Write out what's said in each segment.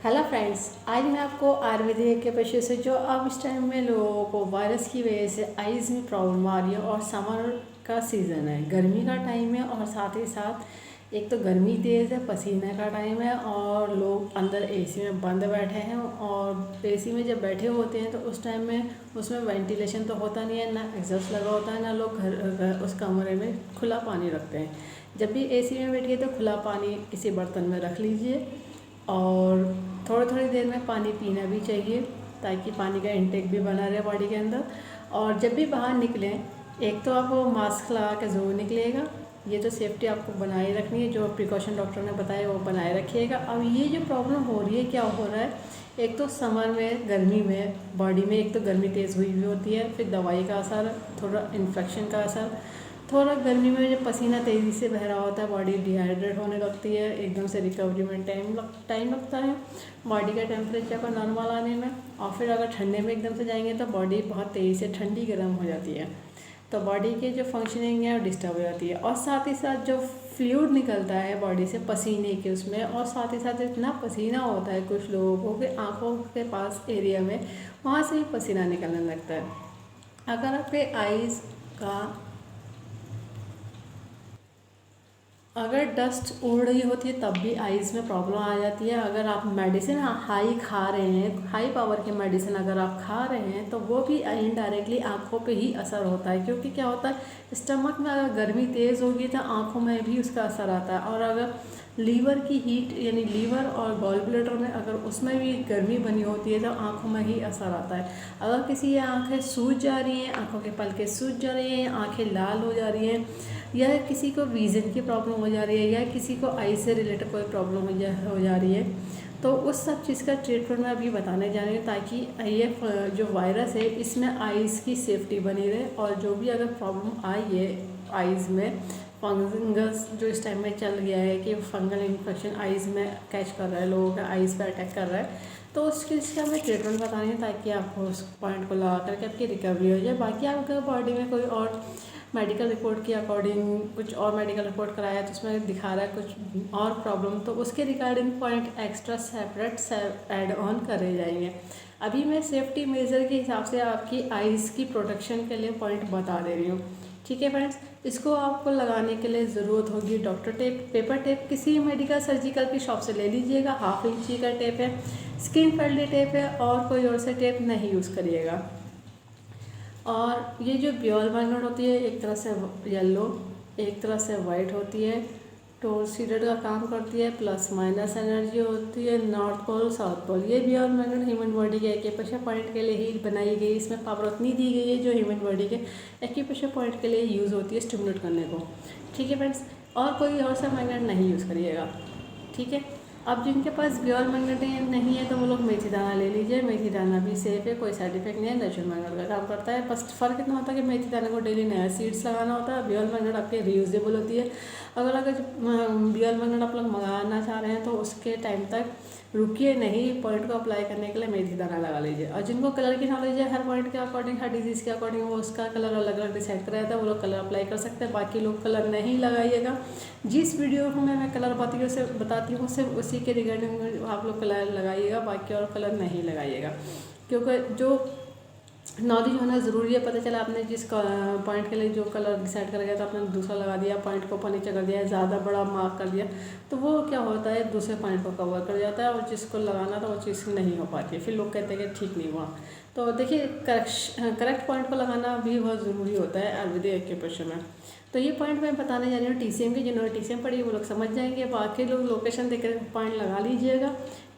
Hello friends, आज मैं आपको आयुर्वेदिक के पेशे से जो अब इस टाइम में लोगों को वायरस की वजह से आइज़ में प्रॉब्लम आ रही है और समर का सीज़न है, गर्मी का टाइम है और साथ ही साथ एक तो गर्मी तेज़ है, पसीने का टाइम है और लोग अंदर एसी में बंद बैठे हैं और एसी में जब बैठे होते हैं तो उस टाइम में उसमें वेंटिलेशन तो होता नहीं है, ना एग्जॉस्ट लगा होता है, ना लोग घर उस कमरे में खुला पानी रखते हैं। जब भी एसी में बैठिए तो खुला पानी किसी बर्तन में रख लीजिए और थोड़ी थोड़ी देर में पानी पीना भी चाहिए ताकि पानी का इंटेक भी बना रहे बॉडी के अंदर। और जब भी बाहर निकलें, एक तो आप मास्क लगा के ज़रूर निकलिएगा, ये तो सेफ्टी आपको बनाए रखनी है, जो प्रिकॉशन डॉक्टर ने बताया वो बनाए रखिएगा। अब ये जो प्रॉब्लम हो रही है, क्या हो रहा है, एक तो समर में गर्मी में बॉडी में एक तो गर्मी तेज़ हुई हुई होती है, फिर दवाई का असर, थोड़ा इन्फेक्शन का असर, थोड़ा गर्मी में जब पसीना तेज़ी से बह रहा होता है बॉडी डिहाइड्रेट होने लगती है, एकदम से रिकवरी में टाइम लगता है बॉडी का टेम्परेचर को नॉर्मल आने में। और फिर अगर ठंडे में एकदम से जाएंगे तो बॉडी बहुत तेज़ी से ठंडी गर्म हो जाती है, तो बॉडी की जो फंक्शनिंग है वो डिस्टर्ब हो जाती है। और साथ ही साथ जो फ्लूइड निकलता है बॉडी से पसीने के उसमें, और साथ ही साथ इतना पसीना होता है कुछ लोगों को कि आँखों के पास एरिया में वहाँ से भी पसीना निकलने लगता है। अगर आपके आइज़ का अगर डस्ट उड़ रही होती है तब भी आइज़ में प्रॉब्लम आ जाती है। अगर आप मेडिसिन हाई खा रहे हैं, हाई पावर के मेडिसिन अगर आप खा रहे हैं तो वो भी इनडायरेक्टली आँखों पे ही असर होता है, क्योंकि क्या होता है, स्टमक में अगर गर्मी तेज़ होगी तो आँखों में भी उसका असर आता है। और अगर लीवर की हीट यानी लीवर और गॉल ब्लैडर में अगर उसमें भी गर्मी बनी होती है तो आँखों में ही असर आता है। अगर किसी की आँखें सूज जा रही हैं, आँखों के पलके सूज जा रही हैं, आँखें लाल हो जा रही हैं, या किसी को विज़न की प्रॉब्लम हो जा रही है, या किसी को आई से रिलेटेड कोई प्रॉब्लम हो जा रही है, तो उस सब चीज़ का ट्रीटमेंट मैं अभी बताने जा रही हूँ, ताकि ये जो वायरस है इसमें आइज़ की सेफ्टी बनी रहे। और जो भी अगर प्रॉब्लम आई है आइज़ में, फंगस जो इस टाइम में चल गया है कि फंगल इन्फेक्शन आइज़ में कैच कर रहा है, लोगों का आइज़ पे अटैक कर रहा है, तो उस चीज़ का मैं ट्रीटमेंट बता रही हूँ ताकि आपको उस पॉइंट को लगा करके आपकी रिकवरी हो जाए। बाकी आपका बॉडी में कोई और मेडिकल रिपोर्ट के अकॉर्डिंग कुछ और मेडिकल रिपोर्ट कराया तो उसमें दिखा रहा है कुछ और प्रॉब्लम, तो उसके regarding point extra separate add on करे जाएंगे। अभी मैं सेफ्टी मेजर के हिसाब से आपकी आइज़ की प्रोटेक्शन के लिए पॉइंट बता दे रही हूँ, ठीक है फ्रेंड्स। इसको आपको लगाने के लिए ज़रूरत होगी डॉक्टर टेप, पेपर टेप, किसी मेडिकल सर्जिकल की शॉप से ले लीजिएगा, 1/2 इंची का टेप है, स्किन फ्रेंडली टेप है, और कोई और से टेप नहीं यूज़ करिएगा। और ये जो ब्योल मैग्नेट होती है, एक तरह से येलो एक तरह से वाइट होती है, टॉर्सीडेड का काम करती है, प्लस माइनस एनर्जी होती है, नॉर्थ पोल साउथ पोल। ये ब्योल मैग्नेट ह्यूमन बॉडी के एक्यूप्रेशर पॉइंट के लिए ही बनाई गई, इसमें पावर उतनी दी गई है जो ह्यूमन बॉडी के एक्यूप्रेशर पॉइंट के लिए यूज़ होती है स्टिमुलेट करने को, ठीक है फ्रेंड्स। और कोई और सा मैग्नेट नहीं यूज़ करिएगा, ठीक है। अब जिनके पास ब्योल मैग्नेट नहीं है तो वो लोग मेथी दाना ले लीजिए, मेथी दाना भी सेफ है, कोई साइड इफेक्ट नहीं है, नेचुरल मैग्नेट का काम करता है। बस फ़र्क इतना होता है कि मेथी दाना को डेली नया सीड्स लगाना होता है, ब्योल मैग्नेट आपके रीयूजेबल होती है। अगर ब्योल मैग्नेट आप लोग मंगाना चाह रहे हैं तो उसके टाइम तक रुकिए नहीं, पॉइंट को अप्लाई करने के लिए मेथी दाना लगा लीजिए। और जिनको कलर की नॉलेज है, हर पॉइंट के अकॉर्डिंग, हर डिजीज़ के अकॉर्डिंग वो उसका कलर अलग अलग डिसाइड कर रहा था, वो लोग कलर अप्लाई कर सकते हैं। बाकी लोग कलर नहीं लगाइएगा। जिस वीडियो में मैं कलर बताती हूँ सिर्फ उसी के रिगार्डिंग आप लोग कलर लगाइएगा, बाकी और कलर नहीं लगाइएगा, क्योंकि जो नॉलेज होना ज़रूरी है। पता चला आपने जिस पॉइंट के लिए जो कलर डिसाइड कर गया था आपने दूसरा लगा दिया, पॉइंट को ऊपर नीचे कर दिया, ज़्यादा बड़ा मार्क कर दिया, तो वो क्या होता है दूसरे पॉइंट को कवर कर जाता है और जिसको लगाना था वो चीज़ नहीं हो पाती है, फिर लोग कहते हैं कि ठीक नहीं हुआ। तो देखिए करेक्ट पॉइंट को लगाना भी बहुत ज़रूरी होता है आयुर्वेदिक एक्यूप्रेशर में। तो ये पॉइंट मैं बताने जा रही हूँ TCM के, जिन्होंने TCM पढ़ी वो लोग समझ जाएंगे, बाकी लोग लोकेशन देख कर पॉइंट लगा लीजिएगा,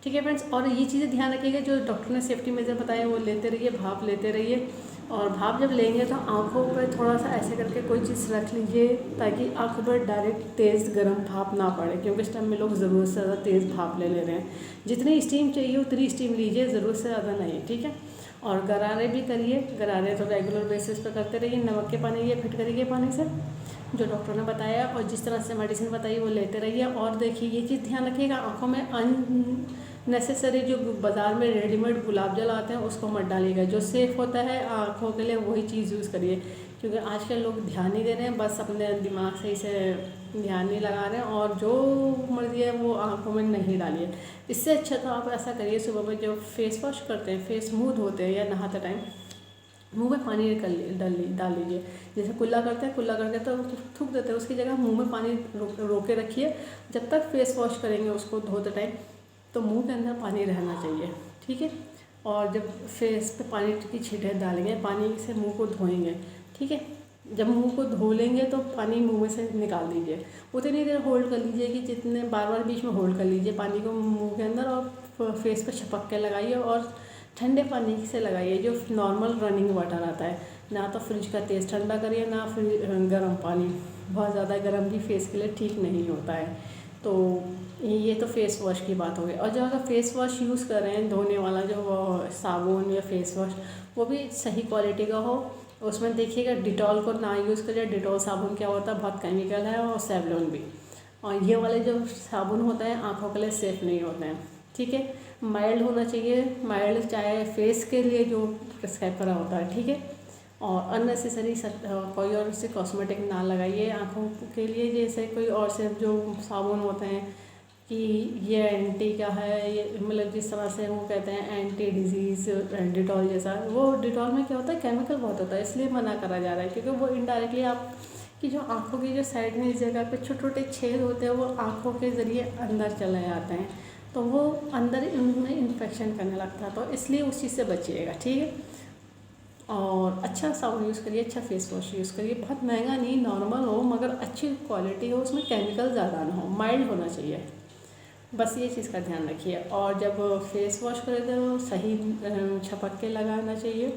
ठीक है फ्रेंड्स। और ये चीज़ें ध्यान रखिएगा, जो डॉक्टर ने सेफ्टी मेजर बताया वो लेते रहिए, भाप लेते रहिए। और भाप जब लेंगे तो आँखों पर थोड़ा सा ऐसे करके कोई चीज़ रख लीजिए ताकि आँखों पर डायरेक्ट तेज़ गर्म भाप ना पड़े, क्योंकि इस टाइम में लोग ज़रूरत से ज़्यादा तेज़ भाप ले रहे हैं। जितनी स्टीम चाहिए उतनी स्टीम लीजिए, ज़रूरत से ज़्यादा नहीं, ठीक है। और गरारे भी करिए, गरारे तो रेगुलर बेसिस पर करते रहिए, नमक के पानी या फिटकरी के पानी से, जो डॉक्टर ने बताया और जिस तरह से मेडिसिन बताई वो लेते रहिए। और देखिए ये चीज़ ध्यान रखिएगा, आँखों में अननेसेसरी जो बाज़ार में रेडीमेड गुलाब जल आते हैं उसको मत डालिएगा, जो सेफ़ होता है आँखों के लिए वही चीज़ यूज़ करिए, क्योंकि आजकल लोग ध्यान नहीं दे रहे हैं, बस अपने दिमाग से इसे ध्यान नहीं लगा रहे हैं और जो मर्जी है वो आँखों में नहीं डालिए। इससे अच्छा तो आप ऐसा करिए, सुबह में जो फेस वॉश करते हैं, फेस स्मूथ होते हैं या नहाते टाइम मुंह में पानी डाल लीजिए। जैसे कुल्ला करते हैं, कुल्ला करके तो थूक देते हैं, उसकी जगह मुंह में पानी रोके रखिए। जब तक फेस वॉश करेंगे उसको धोते टाइम तो मुंह के अंदर पानी रहना चाहिए, ठीक है। और जब फेस पे पानी की छींटे डालेंगे, पानी से मुंह को धोएंगे, ठीक है। जब मुंह को धो लेंगे तो पानी मुंह में से निकाल दीजिए। उतनी देर होल्ड कर लीजिए कि जितने बार बार बीच में होल्ड कर लीजिए पानी को मुंह के अंदर, और फेस पे छपक के लगाइए और ठंडे पानी से लगाइए, जो नॉर्मल रनिंग वाटर आता है। ना तो फ्रिज का तेज़ ठंडा करिए, ना गर्म पानी। बहुत ज़्यादा गर्म भी फेस के लिए ठीक नहीं होता है। तो ये तो फेस वॉश की बात हो गई। और जो अगर फेस वॉश यूज़ कर रहे हैं, धोने वाला जो साबुन या फेस वॉश, वो भी सही क्वालिटी का हो। उसमें देखिएगा डिटॉल को ना यूज़ करिए। डिटॉल साबुन क्या होता है, बहुत केमिकल है, और सेवलॉन भी। और ये वाले जो साबुन होते हैं आँखों के लिए सेफ़ नहीं होते हैं, ठीक है। माइल्ड होना चाहिए, माइल्ड चाहे फेस के लिए जो प्रिस्क्राइब करा होता है, ठीक है। और अननेसेसरी कोई और से कॉस्मेटिक ना लगाइए आँखों के लिए। जैसे कोई और से जो साबुन होते हैं कि ये एंटी का है, ये मतलब जिस तरह से वो कहते हैं एंटी डिजीज़ डिटॉल जैसा, वो डिटॉल में क्या होता है, केमिकल बहुत होता है, इसलिए मना करा जा रहा है। क्योंकि वो इनडायरेक्टली आप कि जो आँखों की जो साइड में इस जगह पे छोटे छोटे छेद होते हैं, वो आँखों के ज़रिए अंदर चले जाते हैं, तो वो अंदर उनमें इन्फेक्शन करने लगता है। तो इसलिए उस चीज़ से बचिएगा, ठीक है। और अच्छा साबुन यूज़ करिए, अच्छा फेस वॉश यूज़ करिए। बहुत महंगा नहीं, नॉर्मल हो मगर अच्छी क्वालिटी हो, उसमें केमिकल ज़्यादा ना हो, माइल्ड होना चाहिए। बस ये चीज़ का ध्यान रखिए। और जब फेस वॉश करें तो सही छपक के लगाना चाहिए।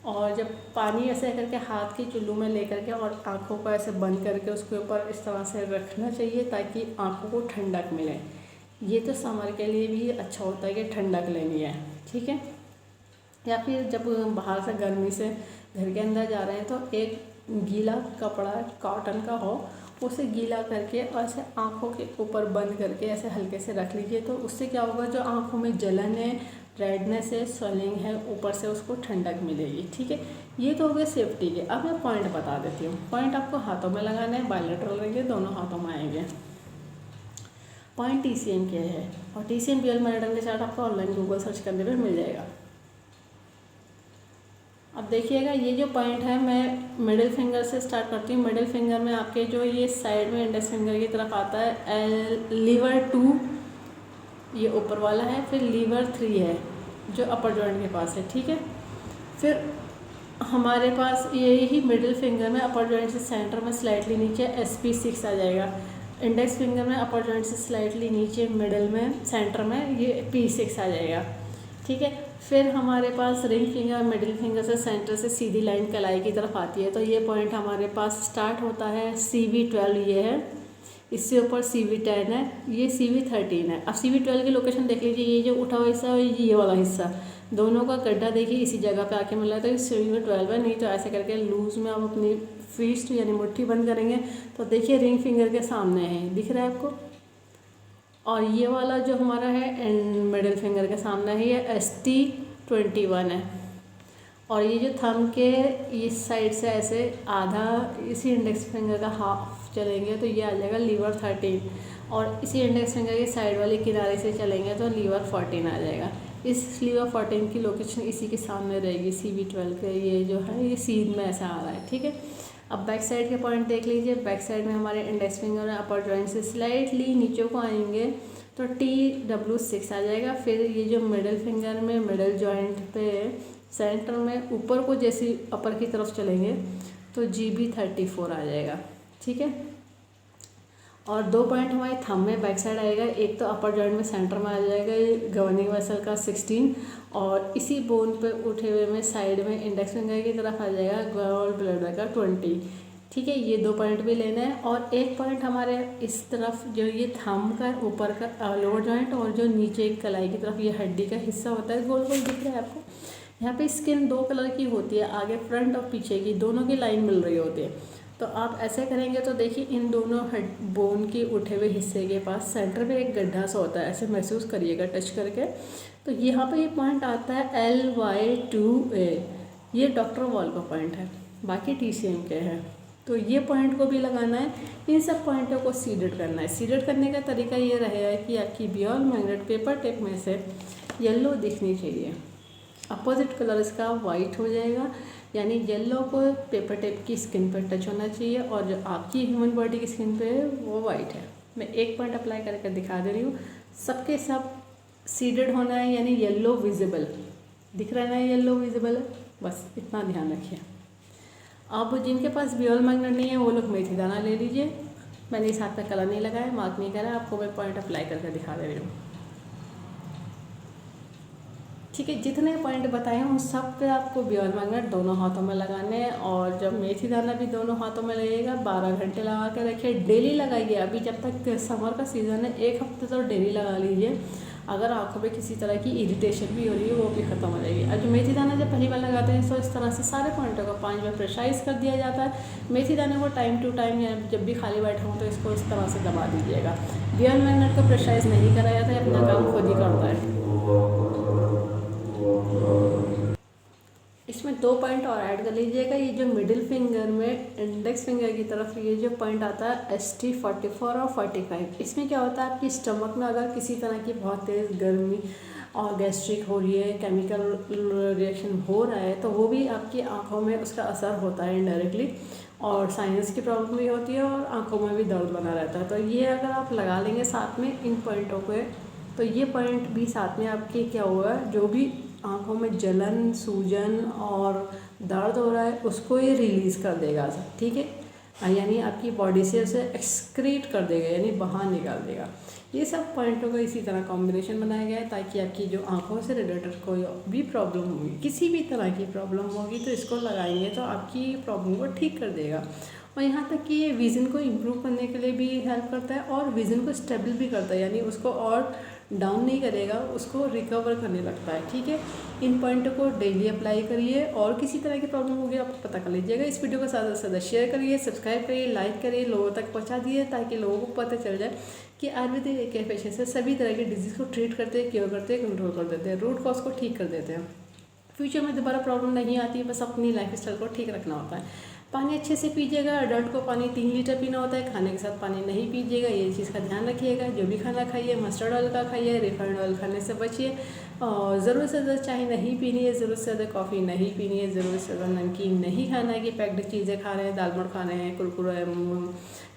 और जब पानी ऐसे करके हाथ की चुल्लू में लेकर के और आँखों को ऐसे बंद करके उसके ऊपर इस तरह से रखना चाहिए ताकि आँखों को ठंडक मिले। ये तो समर के लिए भी अच्छा होता है कि ठंडक लेनी है, ठीक है। या फिर जब बाहर से गर्मी से घर के अंदर जा रहे हैं तो एक गीला कपड़ा कॉटन का हो, उसे गीला करके और ऐसे आँखों के ऊपर बंद करके ऐसे हल्के से रख लीजिए। तो उससे क्या होगा, जो आँखों में जलन है, रेडनेस है, स्वेलिंग है, ऊपर से उसको ठंडक मिलेगी, ठीक है। ये तो हो गए सेफ्टी के। अब मैं पॉइंट बता देती हूँ। पॉइंट आपको हाथों में लगाना है, बायलैटरल रहेंगे, दोनों हाथों में आएंगे। पॉइंट TCM के है, और TCM रियल मैराथन के चार्ट आपको ऑनलाइन गूगल सर्च करने पर मिल जाएगा। अब देखिएगा, ये जो पॉइंट है मैं मिडिल फिंगर से स्टार्ट करती हूँ। मिडिल फिंगर में आपके जो ये साइड में इंडेक्स फिंगर की तरफ आता है, लीवर 2 ये ऊपर वाला है, फिर लीवर 3 है जो अपर जॉइंट के पास है, ठीक है। फिर हमारे पास ये ही मिडिल फिंगर में अपर जॉइंट से सेंटर में स्लाइटली नीचे SP6 आ जाएगा। इंडेक्स फिंगर में अपर जॉइंट से स्लाइटली नीचे मिडिल में सेंटर में ये P6 आ जाएगा, ठीक है। फिर हमारे पास रिंग फिंगर मिडिल फिंगर से सेंटर से सीधी लाइन कलाई की तरफ आती है। तो ये पॉइंट हमारे पास स्टार्ट होता है CV12, ये है, इससे ऊपर CV10 है, ये CV13 है। अब CV12 की लोकेशन देख लीजिए, ये जो उठा हुआ हिस्सा है ये वाला हिस्सा, दोनों का गड्ढा देखिए इसी जगह पे आके मिला है, तो ये CV12 है। नहीं तो ऐसे करके लूज में आप अपनी फिस्ट यानी मुट्ठी बंद करेंगे तो देखिए रिंग फिंगर के सामने है, दिख रहा है आपको। और ये वाला जो हमारा है मिडिल फिंगर के सामने है, ये ST21 है। और ये जो थंब के इस साइड से ऐसे आधा इसी इंडेक्स फिंगर का हाफ चलेंगे तो ये आ जाएगा लीवर 13, और इसी इंडेक्स फिंगर के साइड वाले किनारे से चलेंगे तो लीवर 14 आ जाएगा। इस लीवर 14 की लोकेशन इसी के सामने रहेगी। CV12 के ये जो है ये सीध में ऐसा आ रहा है, ठीक है। अब बैक साइड के पॉइंट देख लीजिए। बैक साइड में हमारे इंडेक्स फिंगर और अपर जॉइंट से स्लाइटली नीचे को आएंगे तो TW6 आ जाएगा। फिर ये जो मिडिल फिंगर में मिडिल जॉइंट पे सेंटर में ऊपर को जैसे अपर की तरफ चलेंगे तो GB34 आ जाएगा, ठीक है। और दो पॉइंट हमारे थंब में बैक साइड आएगा, एक तो अपर जॉइंट में सेंटर में आ जाएगा ये गवर्निंग वेसल का 16, और इसी बोन पे उठे हुए में साइड में इंडेक्स फिंगर की तरफ आ जाएगा गॉल ब्लैडर का 20, ठीक है। ये दो पॉइंट भी लेना है। और एक पॉइंट हमारे इस तरफ जो ये थंब का ऊपर का लोअर जॉइंट और जो नीचे कलाई की तरफ ये हड्डी का हिस्सा होता है, गोल गोल दिख रहा है आपको। यहाँ पे स्किन दो कलर की होती है, आगे फ्रंट और पीछे की दोनों की लाइन मिल रही होती है। तो आप ऐसे करेंगे तो देखिए इन दोनों बोन के उठे हुए हिस्से के पास सेंटर पे एक गड्ढा सा होता है, ऐसे महसूस करिएगा टच करके। तो यहाँ पे ये पॉइंट आता है LY2A, ये डॉक्टर वॉल का पॉइंट है, बाकी TCM के हैं। तो ये पॉइंट को भी लगाना है, इन सब पॉइंटों को सीडेड करना है। सीडेड करने का तरीका ये रहेगा कि आपकी बॉल मैग्नेट पेपर टेप में से येलो दिखनी चाहिए, अपोजिट कलर इसका वाइट हो जाएगा, यानी येलो को पेपर टेप की स्किन पर टच होना चाहिए और जो आपकी ह्यूमन बॉडी की स्किन पे है वो वाइट है। मैं एक पॉइंट अप्लाई करके दिखा दे रही हूँ। सबके सब सीडेड होना है, यानी येलो विजिबल दिख रहा है ना, येलो विजिबल है, बस इतना ध्यान रखिए। अब जिनके पास बॉल मैग्नेट नहीं है वो लोग मेथी दाना ले लीजिए। मैंने इस हाथ पे कलर नहीं लगाया, मार्क नहीं करा, आपको मैं पॉइंट अप्लाई करके दिखा दे रही हूँ। ठीक है, जितने पॉइंट बताए हैं उन सब पे आपको बॉल मैग्नेट दोनों हाथों में लगाने हैं, और जब मेथी दाना भी दोनों हाथों में लगेगा 12 घंटे लगा के रखिए। डेली लगाइए, अभी जब तक समर का सीज़न है 1 हफ्ते तो डेली लगा लीजिए। अगर आंखों में किसी तरह की इरिटेशन भी हो रही है वो भी खत्म हो जाएगी। और जो मेथी दाना जब पहली बार लगाते हैं तो इस तरह से सारे पॉइंटों को 5 बार प्रेशराइज कर दिया जाता है। मेथी दाने को टाइम टू टाइम या जब भी खाली बैठा हूँ तो इसको इस तरह से दबा दीजिएगा। बॉल मैग्नेट को प्रेशराइज नहीं कराया जाता है, अपना काम खुद ही करता है। इसमें 2 पॉइंट और ऐड कर लीजिएगा। ये जो मिडिल फिंगर में इंडेक्स फिंगर की तरफ ये जो पॉइंट आता है ST 44 और 45, इसमें क्या होता है आपकी स्टमक में अगर किसी तरह की बहुत तेज़ गर्मी और गैस्ट्रिक हो रही है, केमिकल रिएक्शन हो रहा है, तो वो भी आपकी आंखों में उसका असर होता है इनडायरेक्टली, और साइनस की प्रॉब्लम भी होती है और आंखों में भी दर्द बना रहता है। तो ये अगर आप लगा लेंगे साथ में इन पॉइंटों को, तो ये पॉइंट भी साथ में आपके क्या हुआ, जो भी आंखों में जलन, सूजन और दर्द हो रहा है उसको ये रिलीज़ कर देगा, ठीक है, यानी आपकी बॉडी से उसे एक्सक्रीट कर देगा, यानी बाहर निकाल देगा। ये सब पॉइंटों का इसी तरह कॉम्बिनेशन बनाया गया है ताकि आपकी जो आंखों से रिलेटेड कोई भी प्रॉब्लम होगी, किसी भी तरह की प्रॉब्लम होगी, तो इसको लगाएंगे तो आपकी प्रॉब्लम को ठीक कर देगा। और यहाँ तक कि ये विज़न को इम्प्रूव करने के लिए भी हेल्प करता है और विज़न को स्टेबल भी करता है, यानी उसको और डाउन नहीं करेगा, उसको रिकवर करने लगता है। ठीक है, इन पॉइंटों को डेली अप्लाई करिए, और किसी तरह की प्रॉब्लम होगी आप पता कर लीजिएगा। इस वीडियो को ज़्यादा से ज़्यादा शेयर करिए, सब्सक्राइब करिए, लाइक करिए, लोगों तक पहुंचा दिए ताकि लोगों को पता चल जाए कि आयुर्वेदिक एक पेशे से सभी तरह के डिजीज़ को ट्रीट करते हैं, क्योर करते हैं, कंट्रोल कर देते हैं, रूट कॉज को ठीक कर देते हैं। फ्यूचर में दोबारा प्रॉब्लम नहीं आती है, बस अपनी लाइफ स्टाइल को ठीक रखना होता है। पानी अच्छे से पीजिएगा, अडल्ट को पानी 3 लीटर पीना होता है, खाने के साथ पानी नहीं पीजिएगा, ये चीज़ का ध्यान रखिएगा। जो भी खाना खाइए मस्टर्ड ऑयल का खाइए, रिफाइंड ऑयल खाने से बचिए, और ज़रूरत से ज़्यादा चाय नहीं पीनी है, ज़रूरत से ज़्यादा कॉफ़ी नहीं पीनी है, ज़रूरत से ज़्यादा नमकीन नहीं खाना है कि पैक्ड चीज़ें खा रहे हैं, दाल मोट खा रहे हैं, कुरकुरे,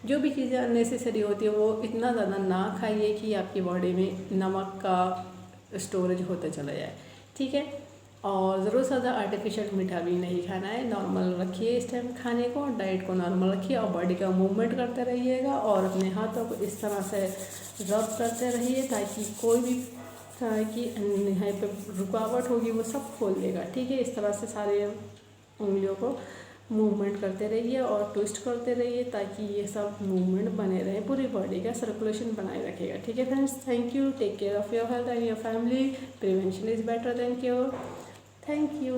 जो भी चीज़ें अननेसेसरी होती है वो इतना ज़्यादा ना खाइए कि आपकी बॉडी में नमक का स्टोरेज होता चला जाए। ठीक है, और ज़रूर से ज़्यादा आर्टिफिशियल मीठा भी नहीं खाना है, नॉर्मल रखिए इस टाइम खाने को, डाइट को नॉर्मल रखिए, और बॉडी का मूवमेंट करते रहिएगा, और अपने हाथों को इस तरह से रब करते रहिए ताकि कोई भी तरह की यहाँ पे रुकावट होगी वो सब खोल देगा। ठीक है, इस तरह से सारे उंगलियों को मूवमेंट करते रहिए और ट्विस्ट करते रहिए ताकि ये सब मूवमेंट बने रहे, पूरी बॉडी का सर्कुलेशन बनाए रखेगा। ठीक है friends, thank you, take care of your health and your family, prevention is better than cure. Thank you.